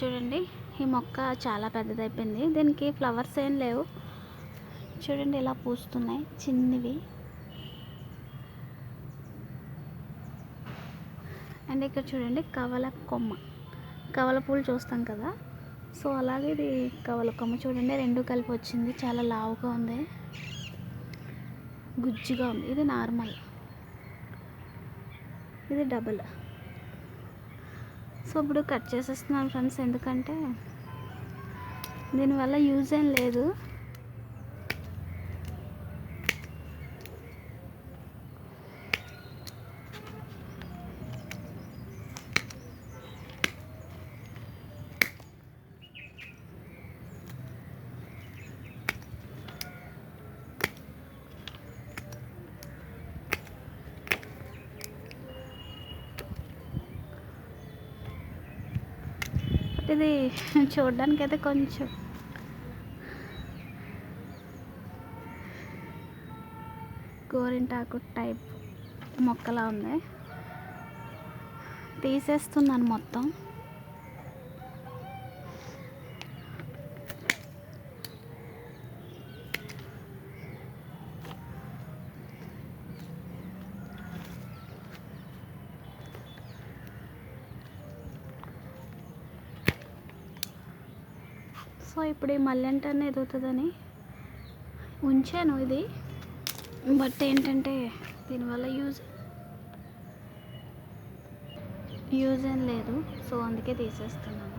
చూడండి, ఈ మొక్క చాలా పెద్దదైపోయింది. దీనికి ఫ్లవర్స్ ఏం లేవు. చూడండి ఇలా పూస్తున్నాయి చిన్నవి. అండ్ ఇక్కడ చూడండి కవల కొమ్మ, కవల పూలు చూస్తాం కదా, సో అలాగే ఇది కవల కొమ్మ. చూడండి రెండు కలిపి వచ్చింది, చాలా లావుగా ఉంది, గుజ్జుగా ఉంది. ఇది నార్మల్, ఇది డబుల్. సో ఇప్పుడు కట్ చేసేస్తున్నాను ఫ్రెండ్స్, ఎందుకంటే దీనివల్ల యూజ్ ఏం లేదు. ఇది చూడడానికి అయితే కొంచెం గోరింటాకు టైప్ మొక్కలా ఉంది. తీసేస్తున్నాను మొత్తం. సో ఇప్పుడు ఈ మల్లెంటనే ఎదుగుతుందని ఉంచాను ఇది, బట్ ఏంటంటే దీనివల్ల యూజ్ ఏం లేదు, సో అందుకే తీసేస్తున్నాను.